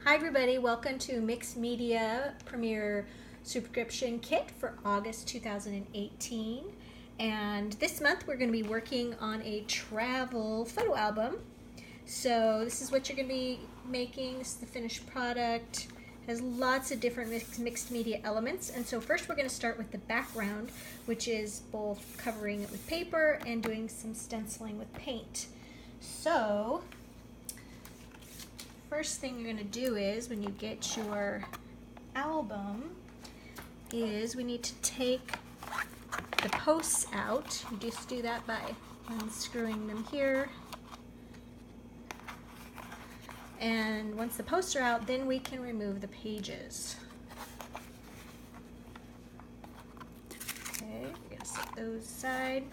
Hi everybody, welcome to Mixed Media Premiere Subscription Kit for August 2018. And this month we're going to be working on a travel photo album. So this is what you're going to be making. This is the finished product. It has lots of different mixed media elements. And so first we're going to start with the background, which is both covering it with paper and doing some stenciling with paint. So first thing you're going to do is, when you get your album, is we need to take the posts out. You just do that by unscrewing them here. And once the posts are out, then we can remove the pages. Okay, we're going to set those aside.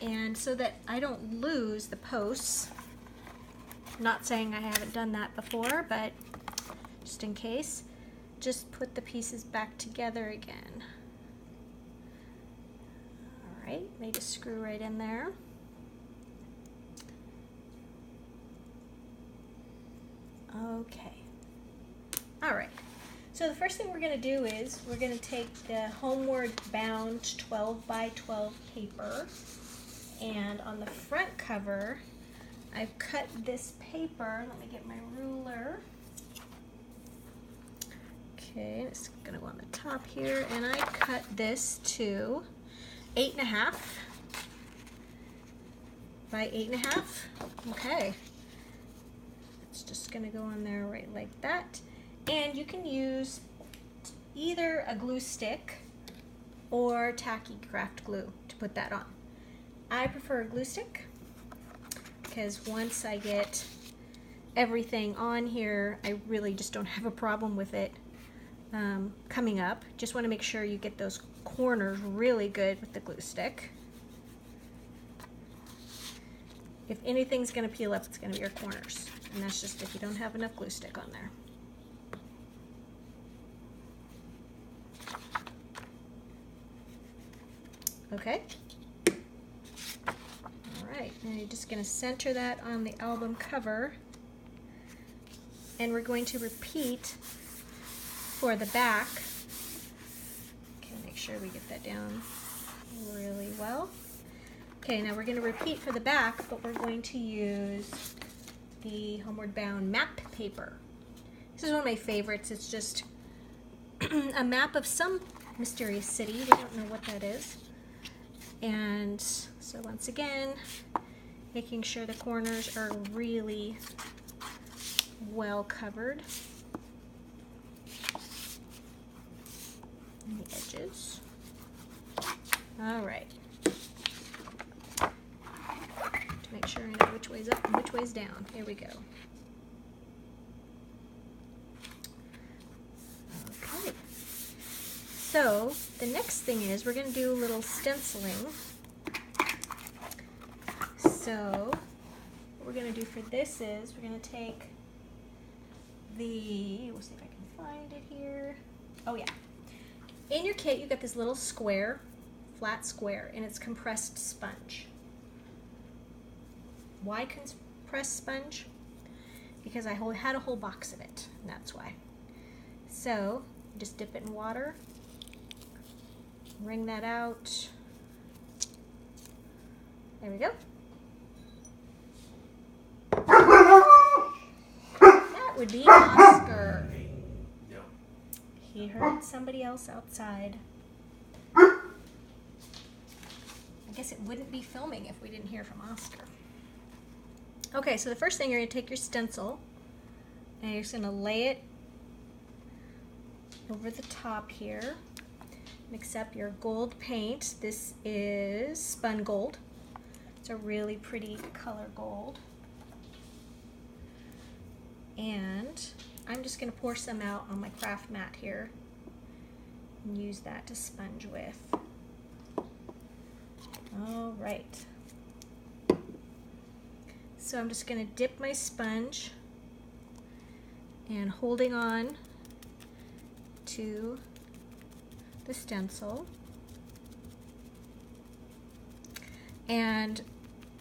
And so that I don't lose the posts, not saying I haven't done that before, but just in case, just put the pieces back together again. All right, they just screw right in there. Okay. All right. So the first thing we're going to do is we're going to take the Homeward Bound 12 by 12 paper, and on the front cover, I've cut this paper. Let me get my ruler. Okay, it's gonna go on the top here, and I cut this to 8.5 by 8.5. Okay, it's just gonna go on there right like that. And you can use either a glue stick or tacky craft glue to put that on. I prefer a glue stick, because once I get everything on here, I really just don't have a problem with it coming up. Just want to make sure you get those corners really good with the glue stick. If anything's going to peel up, it's going to be your corners, and that's just if you don't have enough glue stick on there. Okay. Now you're just going to center that on the album cover, and we're going to repeat for the back. Okay, make sure we get that down really well. Okay, now we're going to repeat for the back, but we're going to use the Homeward Bound map paper. This is one of my favorites. It's just a map of some mysterious city. We don't know what that is. And so once again, making sure the corners are really well covered. And the edges. All right. To make sure I know which way's up and which way's down. Here we go. Okay. So the next thing is we're going to do a little stenciling. So what we're going to do for this is we're going to take we'll see if I can find it here. Oh yeah. In your kit you got this little square, flat square, and it's compressed sponge. Why compressed sponge? Because I had a whole box of it, and that's why. So just dip it in water, wring that out. There we go. That would be Oscar. He heard somebody else outside. I guess it wouldn't be filming if we didn't hear from Oscar. Okay, so the first thing, you're going to take your stencil and you're just going to lay it over the top here. Mix up your gold paint. This is spun gold. It's a really pretty color gold. And I'm just going to pour some out on my craft mat here and use that to sponge with. All right. So I'm just going to dip my sponge and holding on to the stencil. And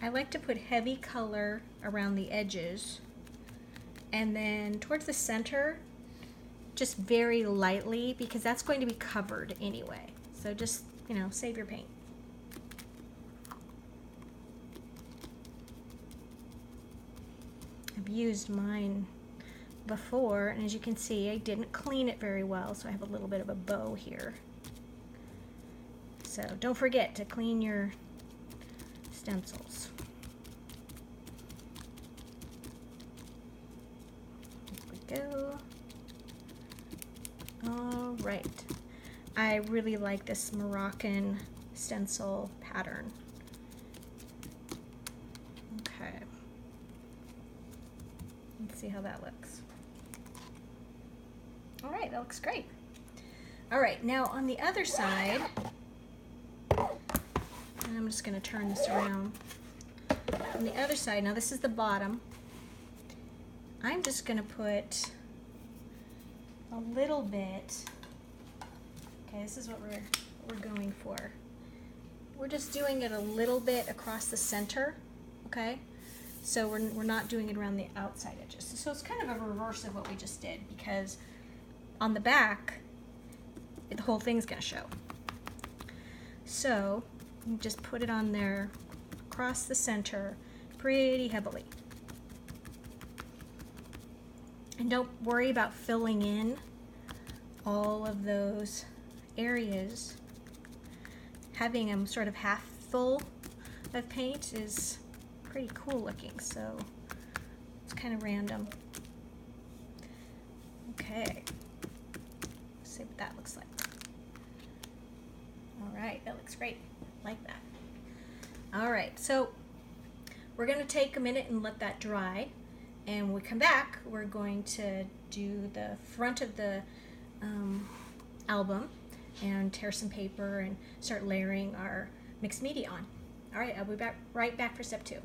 I like to put heavy color around the edges and then towards the center, just very lightly, because that's going to be covered anyway. So just, you know, save your paint. I've used mine before, and as you can see, I didn't clean it very well, so I have a little bit of a bow here. So don't forget to clean your stencils. There we go. All right. I really like this Moroccan stencil pattern. Okay. Let's see how that looks. All right, that looks great. All right, now on the other side, and I'm just going to turn this around. On the other side, now this is the bottom. I'm just going to put a little bit. Okay, this is what we're going for. We're just doing it a little bit across the center, okay? So we're not doing it around the outside edges. So it's kind of a reverse of what we just did, because on the back, the whole thing's gonna show. So you just put it on there across the center pretty heavily. And don't worry about filling in all of those areas. Having them sort of half full of paint is pretty cool looking, so it's kind of random. Okay, let's see what that looks like. All right, that looks great, like that. All right, so we're going to take a minute and let that dry, and when we come back, we're going to do the front of the album and tear some paper and start layering our mixed media on. All right, I'll be right back for step 2.